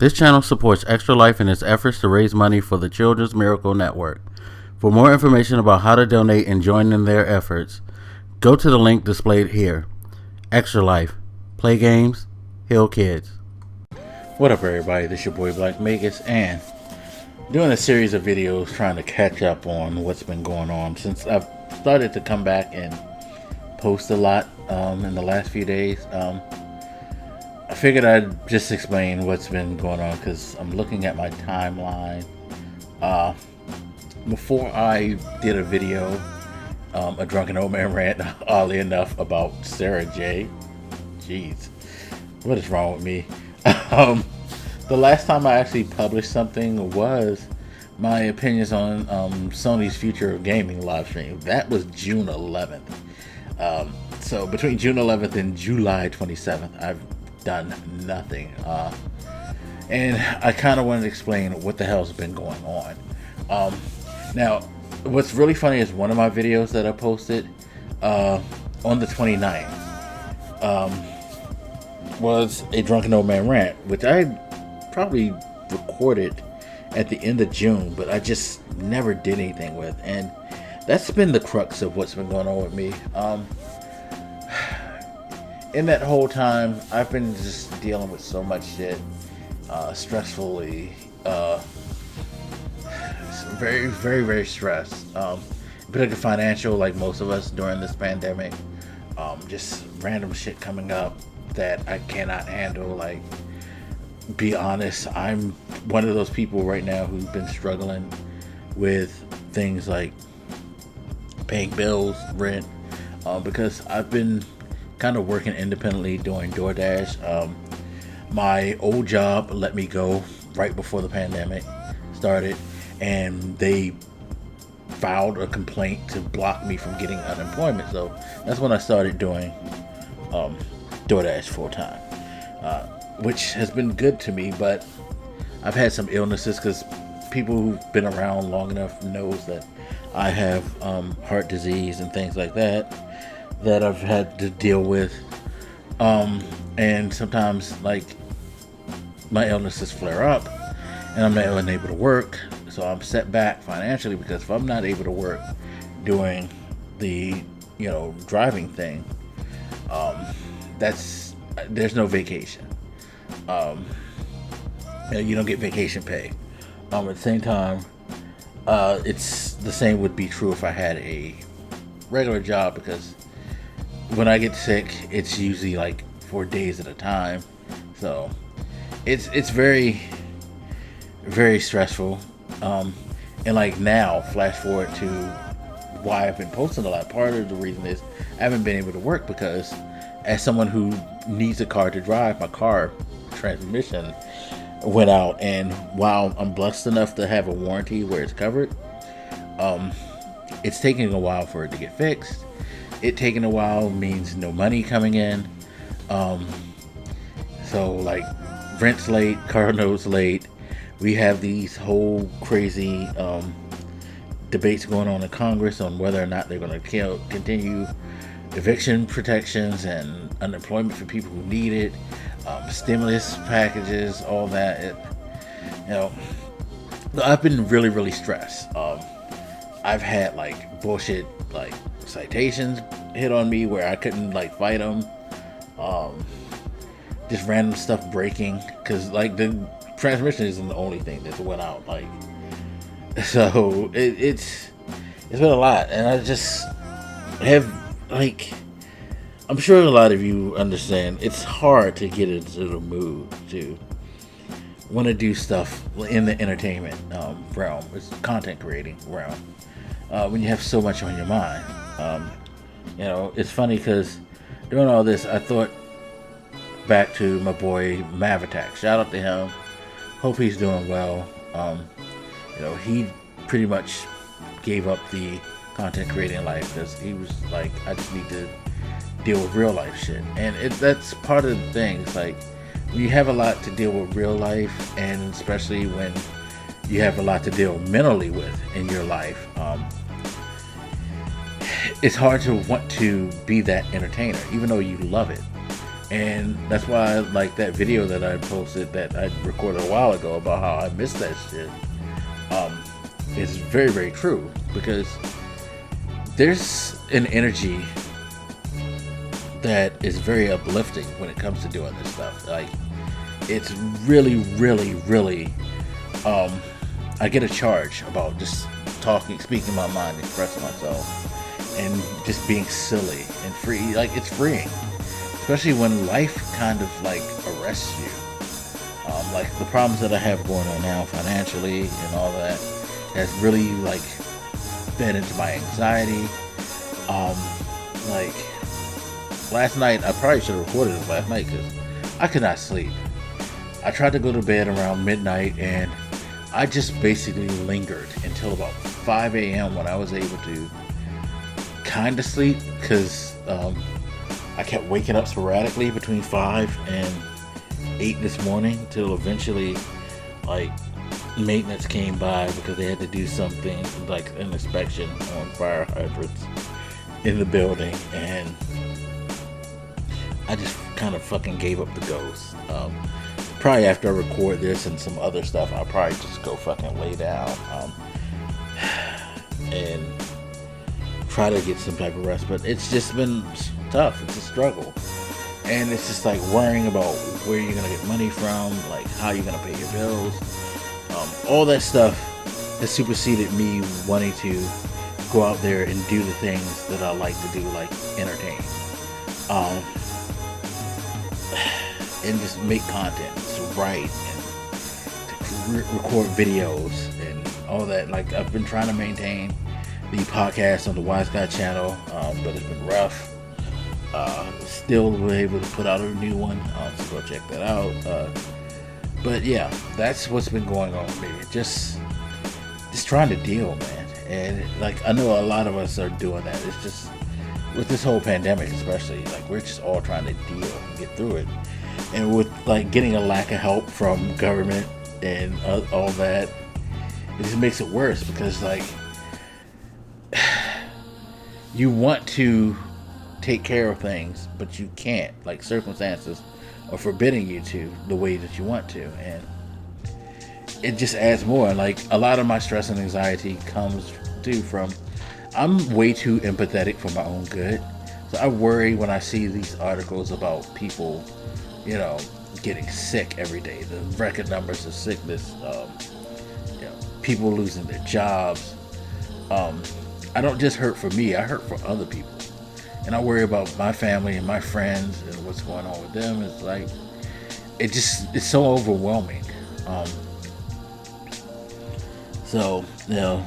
This channel supports Extra Life in its efforts to raise money for the Children's Miracle Network. For more information about how to donate and join in their efforts, go to the link displayed here. Extra Life. Play games, heal kids. What up, everybody? This is your boy Blak Magus, and doing a series of videos trying to catch up on what's been going on since I've started to come back and post a lot in the last few days. I figured I'd just explain what's been going on because I'm looking at my timeline. Before I did a video, a drunken old man rant, oddly enough, about Sarah J. Jeez, what is wrong with me? The last time I actually published something was my opinions on Sony's future gaming live stream. That was June 11th. So between June 11th and July 27th, I've done nothing. And I kind of wanted to explain what the hell's been going on. Now, what's really funny is one of my videos that I posted on the 29th was a drunken old man rant, which I probably recorded at the end of June, but I just never did anything with. And that's been the crux of what's been going on with me. In that whole time, I've been just dealing with so much shit, stressfully, very, very, very stressed. Particularly financial, like most of us during this pandemic. Just random shit coming up that I cannot handle. Like, be honest, I'm one of those people right now who's been struggling with things like paying bills, rent, because I've been kind of working independently doing DoorDash. My old job let me go right before the pandemic started, and they filed a complaint to block me from getting unemployment. So that's when I started doing DoorDash full time, which has been good to me. But I've had some illnesses, because people who've been around long enough knows that I have heart disease and things like that I've had to deal with. And sometimes, like, my illnesses flare up and I'm not unable to work, so I'm set back financially, because if I'm not able to work doing the driving thing, there's no vacation. You don't get vacation pay. At the same time, it's the same would be true if I had a regular job, because when I get sick, it's usually like 4 days at a time. So it's very, very stressful. And like now, flash forward to why I've been posting a lot. Part of the reason is I haven't been able to work because, as someone who needs a car to drive, my car transmission went out, and while I'm blessed enough to have a warranty where it's covered, it's taking a while for it to get fixed. It taking a while means no money coming in. So like, rent's late, car note's late. We have these whole crazy debates going on in Congress on whether or not they're going to continue eviction protections and unemployment for people who need it, stimulus packages, all that. I've been really, really stressed. I've had like bullshit, like citations hit on me where I couldn't like fight them. Just random stuff breaking, because like the transmission isn't the only thing that went out. Like, so it's been a lot, and I just have, like, I'm sure a lot of you understand, it's hard to get into the mood to want to do stuff in the entertainment realm, it's content creating realm, when you have so much on your mind. It's funny because doing all this, I thought back to my boy MicroATX. Shout out to him. Hope he's doing well. He pretty much gave up the content creating life because he was like, I just need to deal with real life shit. And that's part of the thing. It's like, you have a lot to deal with real life, and especially when you have a lot to deal mentally with in your life, it's hard to want to be that entertainer, even though you love it. And that's why, like, that video that I posted that I recorded a while ago about how I missed that shit, is very, very true, because there's an energy that is very uplifting when it comes to doing this stuff. Like, it's really, really, really, I get a charge about just speaking my mind, expressing myself, and just being silly and free. Like, it's freeing, especially when life kind of like arrests you. Like the problems that I have going on now financially and all that has really like fed into my anxiety. Like last night, I probably should have recorded it last night because I could not sleep. I tried to go to bed around midnight and I just basically lingered until about 5 a.m. when I was able to kind of sleep, because I kept waking up sporadically between 5 and 8 this morning till eventually like maintenance came by because they had to do something like an inspection on fire hydrants in the building, and I just kind of fucking gave up the ghost. Probably after I record this and some other stuff, I'll probably just go fucking lay down and try to get some type of rest. But it's just been tough. It's a struggle. And it's just like worrying about where you're going to get money from, like how you're going to pay your bills. All that stuff has superseded me wanting to go out there and do the things that I like to do, like entertain. And just make content, to write, and to record videos, and all that. Like, I've been trying to maintain the podcast on the Wise Guy channel, but it's been rough. Still able to put out a new one, so go check that out. But yeah, that's what's been going on with me. Just trying to deal, man. And like, I know a lot of us are doing that. It's just with this whole pandemic, especially, like, we're just all trying to deal and get through it. And with like getting a lack of help from government and all that, it just makes it worse, because like you want to take care of things, but you can't. Like, circumstances are forbidding you to the way that you want to, and it just adds more. Like, a lot of my stress and anxiety comes too from I'm way too empathetic for my own good. So I worry when I see these articles about people, you know, getting sick every day, the record numbers of sickness, you know, people losing their jobs. I don't just hurt for me, I hurt for other people. And I worry about my family and my friends and what's going on with them. It's like, it's so overwhelming. So, you know,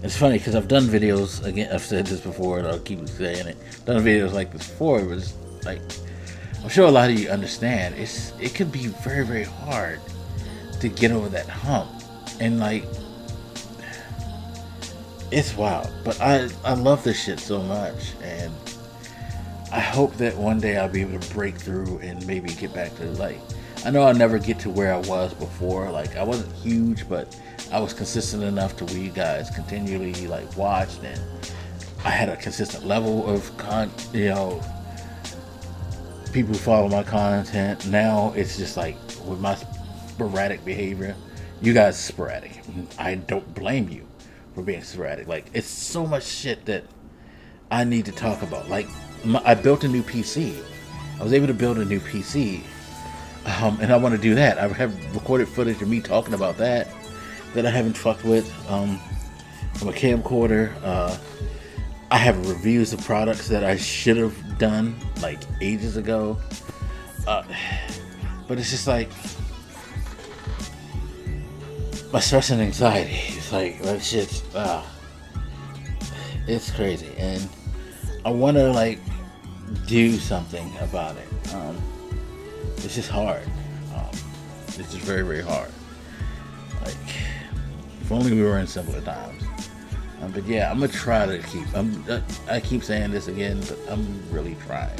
it's funny because I've done videos, again, I've said this before and I'll keep saying it, done videos like this before. It was like, I'm sure a lot of you understand, it can be very, very hard to get over that hump. And like, it's wild. But I love this shit so much, and I hope that one day I'll be able to break through and maybe get back to, like, I know I'll never get to where I was before. Like, I wasn't huge, but I was consistent enough to where you guys continually like watched, and I had a consistent level of people who follow my content. Now it's just like, with my sporadic behavior, you guys are sporadic. I don't blame you for being sporadic. Like, it's so much shit that I need to talk about. Like, I built a new PC. I was able to build a new PC, and I want to do that. I have recorded footage of me talking about that I haven't fucked with, from a camcorder. I have reviews of products that I should have done like ages ago. But it's just like, my stress and anxiety, it's like, that shit's, it's crazy. And I want to like do something about it. It's just hard. It's just very, very hard. Like, if only we were in simpler times. But yeah, I'm gonna try to keep. I keep saying this again, but I'm really trying.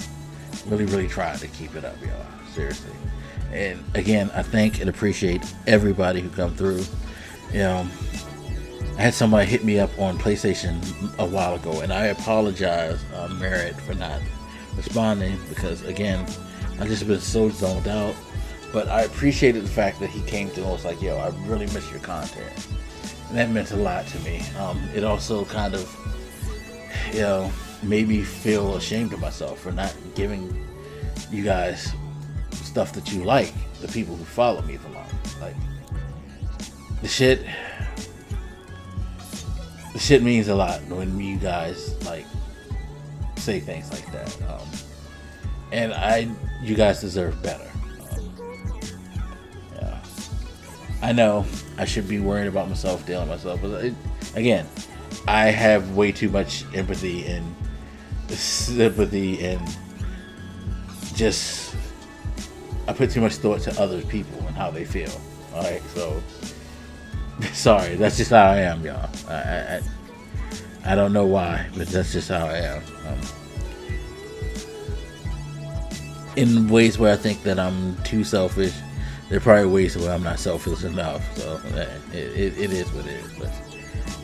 Really, really trying to keep it up, y'all. Seriously. And again, I thank and appreciate everybody who come through. You know, I had somebody hit me up on PlayStation a while ago, and I apologize, Merritt, for not responding, because again, I just been so zoned out. But I appreciated the fact that he came through and was like, yo, I really miss your content. And that meant a lot to me. It also kind of, made me feel ashamed of myself for not giving you guys stuff that you like, the people who follow me for long. Like, the shit means a lot when you guys, like, say things like that. And you guys deserve better. I know I should be worried about myself, dealing with myself, but again, I have way too much empathy and sympathy, and just I put too much thought to other people and how they feel. All right, so sorry, that's just how I am, y'all. I don't know why, but that's just how I am. In ways where I think that I'm too selfish, there are probably ways where I'm not selfish enough. So it is what it is. But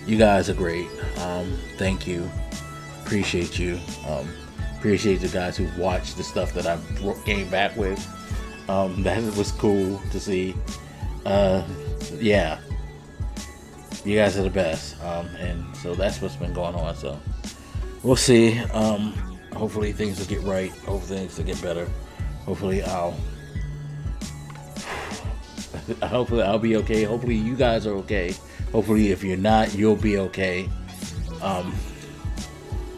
you guys are great. Thank you. Appreciate you. Appreciate the guys who watched the stuff that I came back with. That was cool to see. Yeah. You guys are the best. And so that's what's been going on. So we'll see. Hopefully things will get right. Hopefully things will get better. Hopefully I'll be okay. Hopefully you guys are okay. Hopefully if you're not, you'll be okay.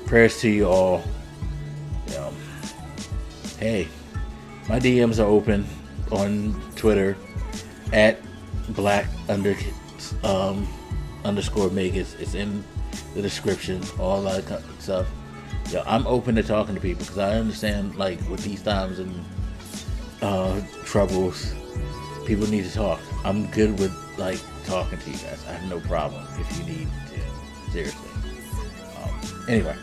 Prayers to you all. Hey, my DMs are open on Twitter at Blak underscore Magus. It's in the description, all that stuff. I'm open to talking to people because I understand, like, with these times and troubles, people need to talk. I'm good with, like, talking to you guys. I have no problem if you need to. Seriously. Anyway,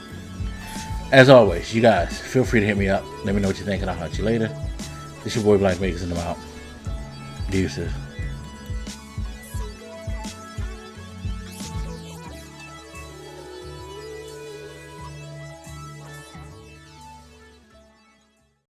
as always, you guys, feel free to hit me up. Let me know what you think, and I'll hunt you later. This your boy Blak Magus, and I'm out. Deuces.